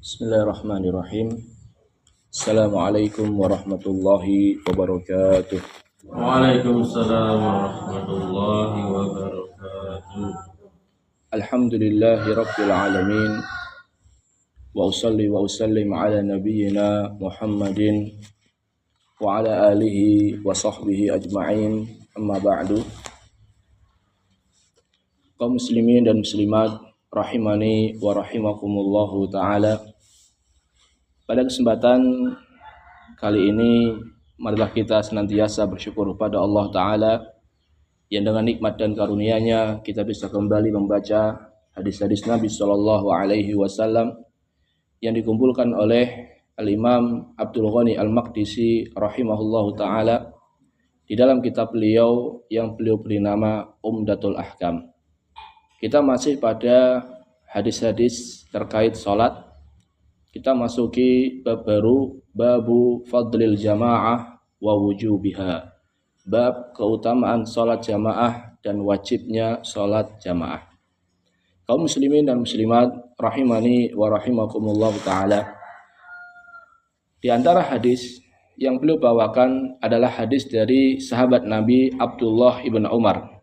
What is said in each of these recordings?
Bismillahirrahmanirrahim. Assalamualaikum warahmatullahi wabarakatuh. Waalaikumsalam warahmatullahi wabarakatuh. Alhamdulillahi rabbil alamin. Wa usalli wa usallim ala nabiyyina Muhammadin wa ala alihi wa sahbihi ajma'in. Amma ba'du. Kaum muslimin dan muslimat rahimani wa rahimakumullahu ta'ala. Pada kesempatan kali ini, marilah kita senantiasa bersyukur kepada Allah Ta'ala yang dengan nikmat dan karunia-Nya kita bisa kembali membaca hadis-hadis Nabi Sallallahu Alaihi Wasallam yang dikumpulkan oleh Al-Imam Abdul Ghani Al-Maqdisi rahimahullahu Ta'ala di dalam kitab beliau yang beliau beri nama Umdatul Ahkam. Kita masih pada hadis-hadis terkait sholat. Kita masuki bab baru, babu fadlil jamaah wa wujubiha. Bab keutamaan sholat jamaah dan wajibnya sholat jamaah. Kaum muslimin dan muslimat rahimani wa rahimakumullah ta'ala. Di antara hadis yang beliau bawakan adalah hadis dari sahabat Nabi Abdullah ibn Umar.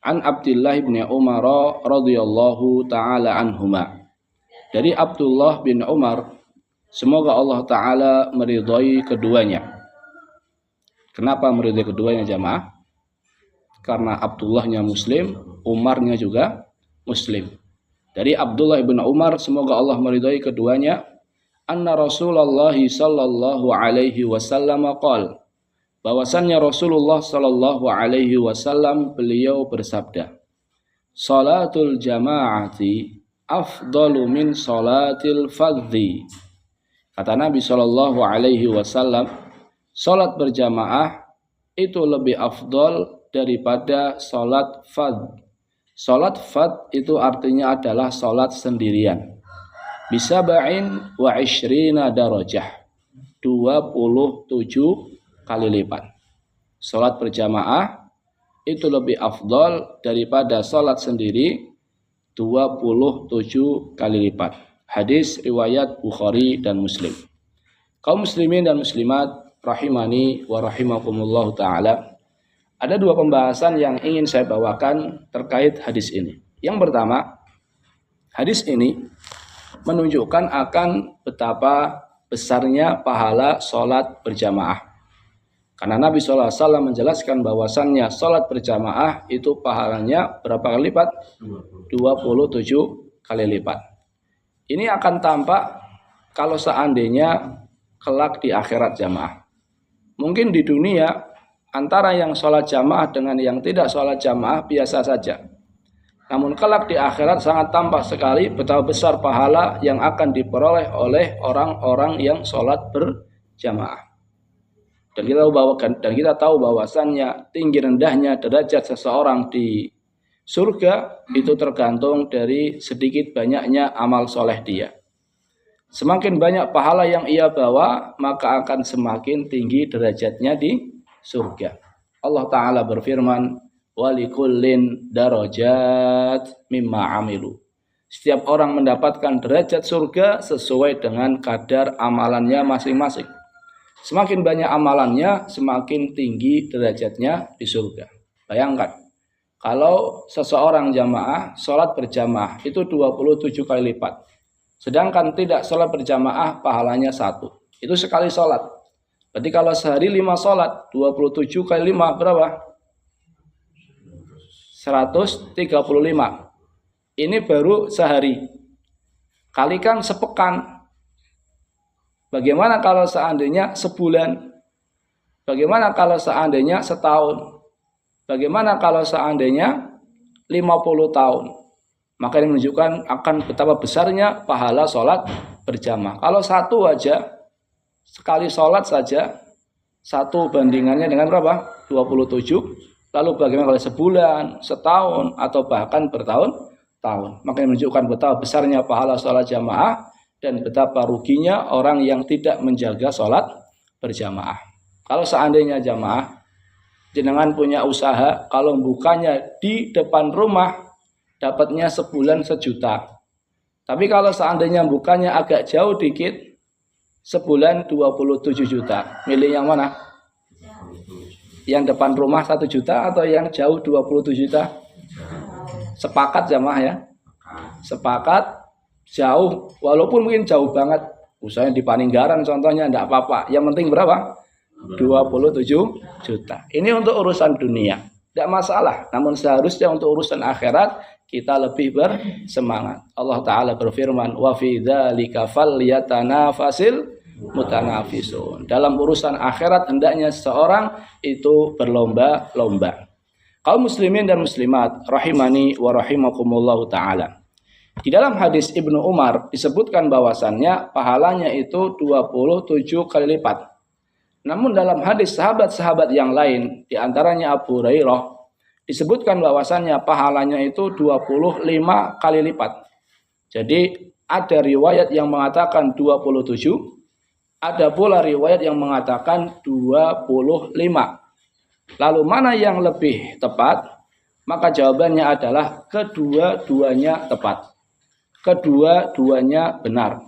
An Abdullah ibn Umar radhiyallahu ta'ala anhuma. Dari Abdullah bin Umar, semoga Allah Ta'ala meridhai keduanya. Kenapa meridhai keduanya jamaah? Karena Abdullahnya Muslim, Umarnya juga Muslim. Dari Abdullah bin Umar, semoga Allah meridhai keduanya, anna Rasulullah sallallahu alaihi wasallam qala, bahwasannya Rasulullah sallallahu alaihi wasallam beliau bersabda, salatul jamaati afdalu min salatil fardhi. Kata Nabi sallallahu alaihi wasallam, salat berjamaah itu lebih afdal daripada salat fardh. Salat fardh itu artinya adalah salat sendirian. Bisaba'in wa ishrina darajah, 27 kali lipat. Salat berjamaah itu lebih afdal daripada salat sendiri, 27 kali lipat. Hadis riwayat Bukhari dan Muslim. Kaum muslimin dan muslimat rahimani wa rahimakumullah ta'ala. Ada dua pembahasan yang ingin saya bawakan terkait hadis ini. Yang pertama, hadis ini menunjukkan akan betapa besarnya pahala salat berjamaah. Karena Nabi SAW menjelaskan bahwasannya salat berjamaah itu pahalanya berapa kali lipat? 27 kali lipat. Ini akan tampak kalau seandainya kelak di akhirat jamaah. Mungkin di dunia antara yang sholat jamaah dengan yang tidak sholat jamaah biasa saja. Namun kelak di akhirat sangat tampak sekali betapa besar pahala yang akan diperoleh oleh orang-orang yang sholat berjamaah. Dan kita tahu bahwasannya tinggi rendahnya derajat seseorang di surga itu tergantung dari sedikit banyaknya amal soleh dia. Semakin banyak pahala yang ia bawa, maka akan semakin tinggi derajatnya di surga. Allah Ta'ala berfirman, walikullin darajat mimma amilu. Setiap orang mendapatkan derajat surga sesuai dengan kadar amalannya masing-masing. Semakin banyak amalannya, semakin tinggi derajatnya di surga. Bayangkan, kalau seseorang jamaah, sholat berjamaah, itu 27 kali lipat. Sedangkan tidak sholat berjamaah, pahalanya 1. Itu sekali sholat. Berarti kalau sehari 5 sholat, 27 kali 5 berapa? 135. Ini baru sehari. Kalikan sepekan. Bagaimana kalau seandainya sebulan? Bagaimana kalau seandainya setahun? Bagaimana kalau seandainya 50 tahun? Maka ini menunjukkan akan betapa besarnya pahala sholat berjamaah. Kalau satu aja, sekali sholat saja, satu bandingannya dengan berapa? 27. Lalu bagaimana kalau sebulan, setahun, atau bahkan bertahun-tahun? Maka ini menunjukkan betapa besarnya pahala sholat jamaah dan betapa ruginya orang yang tidak menjaga sholat berjamaah. Kalau seandainya jamaah, jenengan punya usaha, kalau bukanya di depan rumah, dapatnya sebulan 1 juta. Tapi kalau seandainya bukannya agak jauh dikit, sebulan 27 juta. Milih yang mana? Yang depan rumah 1 juta atau yang jauh 27 juta? Sepakat jamaah ya? Sepakat jauh, walaupun mungkin jauh banget. Misalnya di Paninggaran contohnya, enggak apa-apa. Yang penting berapa? 27 juta. Ini untuk urusan dunia. Tidak masalah. Namun seharusnya untuk urusan akhirat kita lebih bersemangat. Allah Ta'ala berfirman, wa fi dzalika falyatanafasil mutanafisun. Dalam urusan akhirat hendaknya seseorang itu berlomba-lomba. Kaum muslimin dan muslimat rahimani wa rahimakumullahu ta'ala. Di dalam hadis Ibnu Umar disebutkan bahwasannya pahalanya itu 27 kali lipat. Namun dalam hadis sahabat-sahabat yang lain, di antaranya Abu Hurairah, disebutkan bahwasannya pahalanya itu 25 kali lipat. Jadi ada riwayat yang mengatakan 27, ada pula riwayat yang mengatakan 25. Lalu mana yang lebih tepat? Maka jawabannya adalah kedua-duanya tepat. Kedua-duanya benar.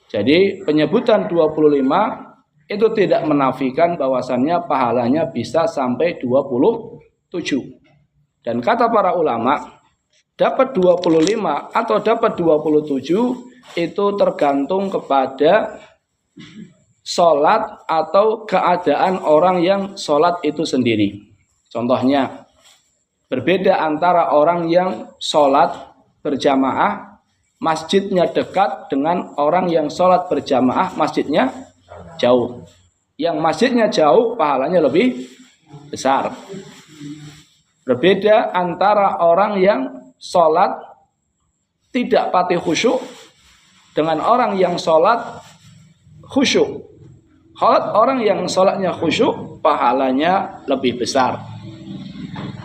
Jadi penyebutan 25 itu tidak menafikan bahwasannya pahalanya bisa sampai 27. Dan kata para ulama, dapat 25 atau dapat 27 itu tergantung kepada sholat atau keadaan orang yang sholat itu sendiri. Contohnya, berbeda antara orang yang sholat berjamaah, masjidnya dekat dengan orang yang sholat berjamaah, masjidnya jauh. Yang masjidnya jauh pahalanya lebih besar. Berbeda antara orang yang sholat tidak pati khusyuk dengan orang yang sholat khusyuk. Orang yang sholatnya khusyuk pahalanya lebih besar.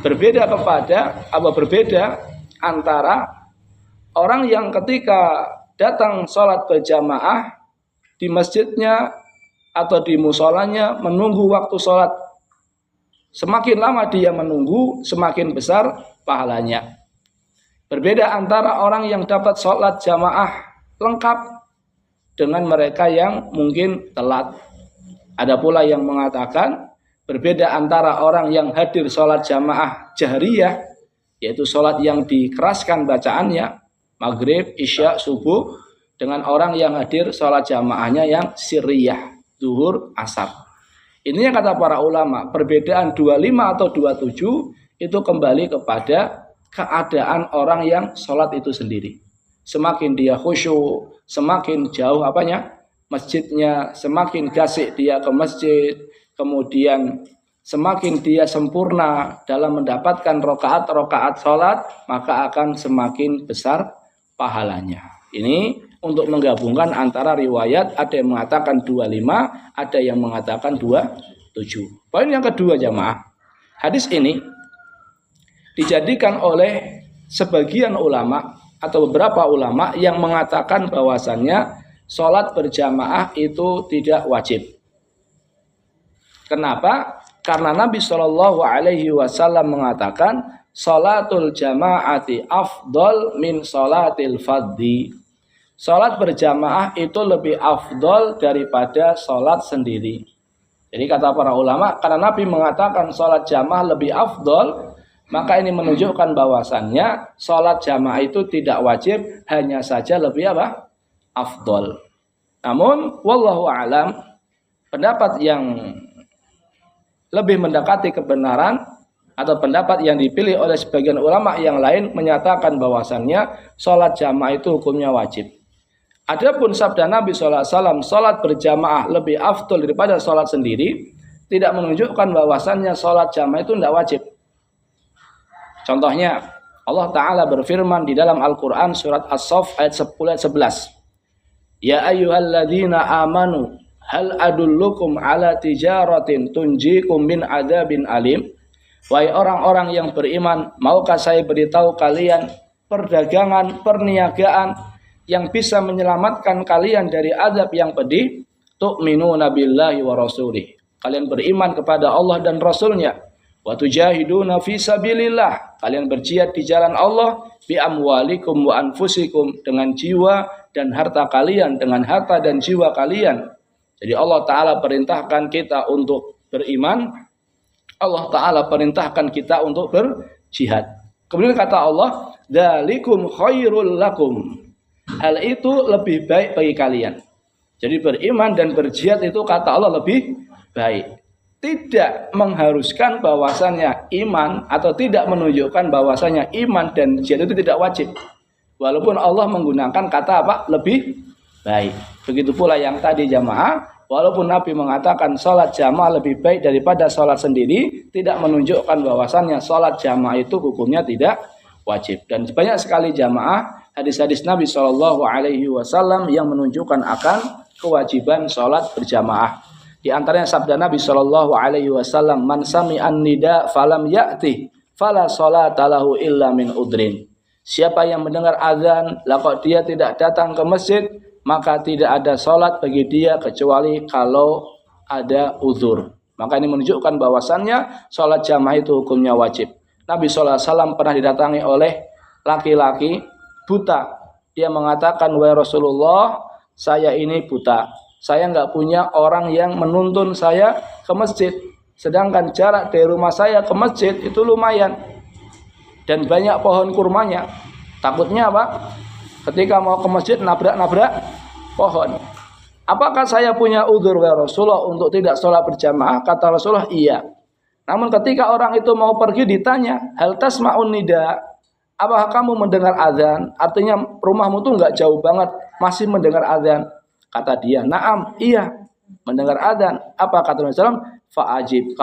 Berbeda antara orang yang ketika datang sholat berjamaah di masjidnya atau di musolanya menunggu waktu sholat. Semakin lama dia menunggu, semakin besar pahalanya. Berbeda antara orang yang dapat sholat jamaah lengkap dengan mereka yang mungkin telat. Ada pula yang mengatakan berbeda antara orang yang hadir sholat jamaah jahriyah, yaitu sholat yang dikeraskan bacaannya, maghrib, isya, subuh, dengan orang yang hadir sholat jamaahnya yang sirriyah, zuhur, asar. Ini yang kata para ulama, perbedaan 25 atau 27 itu kembali kepada keadaan orang yang sholat itu sendiri. Semakin dia khusyuk, semakin jauh masjidnya, semakin gasik dia ke masjid, kemudian semakin dia sempurna dalam mendapatkan rokaat sholat, maka akan semakin besar pahalanya. Ini untuk menggabungkan antara riwayat, ada yang mengatakan 25, ada yang mengatakan 27. Poin yang kedua jamaah, hadis ini dijadikan oleh sebagian ulama atau beberapa ulama yang mengatakan bahwasannya sholat berjamaah itu tidak wajib. Kenapa? Karena Nabi SAW mengatakan sholatul jamaati afdol min sholatil fadhi. Sholat berjamaah itu lebih afdol daripada sholat sendiri. Jadi kata para ulama, karena Nabi mengatakan sholat jamaah lebih afdol, maka ini menunjukkan bahwasannya sholat jamaah itu tidak wajib, hanya saja lebih afdol. Namun, wallahu a'lam, pendapat yang lebih mendekati kebenaran atau pendapat yang dipilih oleh sebagian ulama yang lain menyatakan bahwasannya sholat jamaah itu hukumnya wajib. Adapun sabda Nabi SAW, sholat berjamaah lebih afdol daripada sholat sendiri, tidak menunjukkan bahwasannya sholat jamaah itu tidak wajib. Contohnya, Allah Ta'ala berfirman di dalam Al-Quran surat As-Saff ayat 11. Ya ayyuhalladzina amanu, hal adullukum ala tijaratin tunjikum min adzabin alim. Wahai orang-orang yang beriman, maukah saya beritahu kalian perdagangan, perniagaan yang bisa menyelamatkan kalian dari azab yang pedih? Tu'minuna billahi wa rasulih. Kalian beriman kepada Allah dan Rasulnya. Wa tujahiduna fi sabilillah, kalian berjihad di jalan Allah bi amwalikum wa anfusikum, dengan jiwa dan harta kalian, dengan harta dan jiwa kalian. Jadi Allah Ta'ala perintahkan kita untuk beriman, Allah Ta'ala perintahkan kita untuk berjihad. Kemudian kata Allah, dzalikum khairul lakum, hal itu lebih baik bagi kalian. Jadi beriman dan berjihad itu kata Allah lebih baik. Tidak mengharuskan bahwasannya iman, atau tidak menunjukkan bahwasannya iman dan jihad itu tidak wajib. Walaupun Allah menggunakan kata apa? Lebih baik. Begitu pula yang tadi jamaah, walaupun Nabi mengatakan sholat jamaah lebih baik daripada sholat sendiri, tidak menunjukkan bahwasannya sholat jamaah itu hukumnya tidak wajib. Dan banyak sekali jamaah hadis-hadis Nabi SAW yang menunjukkan akan kewajiban sholat berjamaah. Di antaranya sabda Nabi SAW, man sami'an nida falam ya'ti fala sholata lahu illa min udrin. Siapa yang mendengar azan, lalu dia tidak datang ke masjid, maka tidak ada sholat bagi dia kecuali kalau ada uzur. Maka ini menunjukkan bahwasannya sholat jamaah itu hukumnya wajib. Nabi SAW pernah didatangi oleh laki-laki buta. Dia mengatakan, wahai Rasulullah, saya ini buta. Saya nggak punya orang yang menuntun saya ke masjid. Sedangkan jarak dari rumah saya ke masjid itu lumayan. Dan banyak pohon kurmanya. Takutnya apa? Ketika mau ke masjid nabrak-nabrak pohon. Apakah saya punya udzur ya Rasulullah untuk tidak sholat berjamaah? Kata Rasulullah, iya. Namun ketika orang itu mau pergi ditanya, hal tasma'un nida? Apakah kamu mendengar azan? Artinya rumahmu tuh nggak jauh banget, masih mendengar azan. Kata dia, na'am, iya, mendengar azan. Apa kata Rasulullah SAW? Fa'ajib.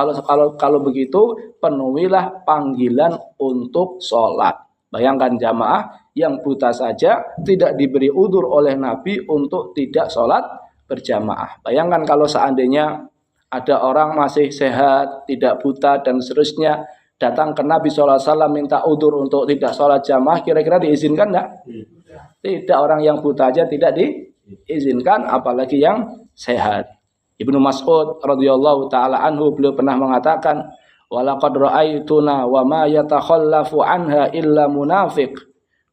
Kalau begitu, penuhilah panggilan untuk sholat. Bayangkan jamaah yang buta saja tidak diberi udzur oleh Nabi untuk tidak sholat berjamaah. Bayangkan kalau seandainya ada orang masih sehat, tidak buta dan seterusnya, datang ke Nabi SAW minta udzur untuk tidak sholat jamaah, kira-kira diizinkan enggak? Tidak, orang yang buta aja tidak diizinkan, apalagi yang sehat. Ibnu Mas'ud radhiyallahu taala anhu, beliau pernah mengatakan, walaqad ra'aituna wa ma yatakhallafu anha illa munafiq.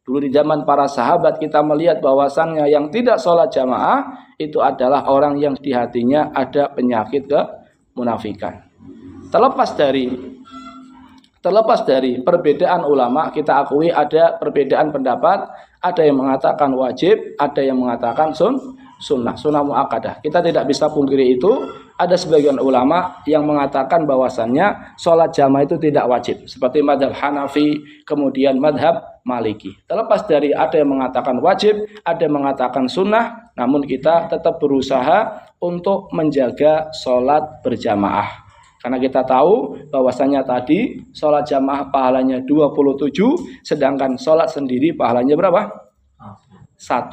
Dulu di zaman para sahabat kita melihat bahwasannya yang tidak sholat jamaah itu adalah orang yang di hatinya ada penyakit kemunafikan. Terlepas dari perbedaan ulama, kita akui ada perbedaan pendapat, ada yang mengatakan wajib, ada yang mengatakan sunnah muakkadah. Kita tidak bisa pungkiri itu. Ada sebagian ulama yang mengatakan bahwasannya sholat jamaah itu tidak wajib, seperti madhab Hanafi, kemudian madhab Maliki. Terlepas dari ada yang mengatakan wajib, ada yang mengatakan sunnah, namun kita tetap berusaha untuk menjaga sholat berjamaah. Karena kita tahu bahwasannya tadi sholat jamaah pahalanya 27, sedangkan sholat sendiri pahalanya berapa? 1.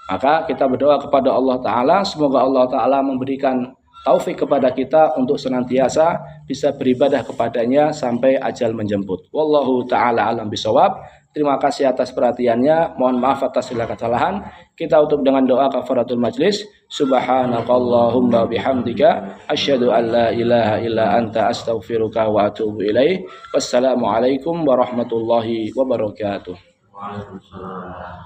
Maka kita berdoa kepada Allah Ta'ala, semoga Allah Ta'ala memberikan taufik kepada kita untuk senantiasa bisa beribadah kepadanya sampai ajal menjemput. Wallahu ta'ala alam bisawab. Terima kasih atas perhatiannya. Mohon maaf atas segala kesalahan. Kita tutup dengan doa kafaratul majlis. Subhanakallahumma bihamdika asyhadu an la ilaha illa anta astaghfiruka wa atubu ilaih. Wassalamualaikum warahmatullahi wabarakatuh. Waalaikumsalam.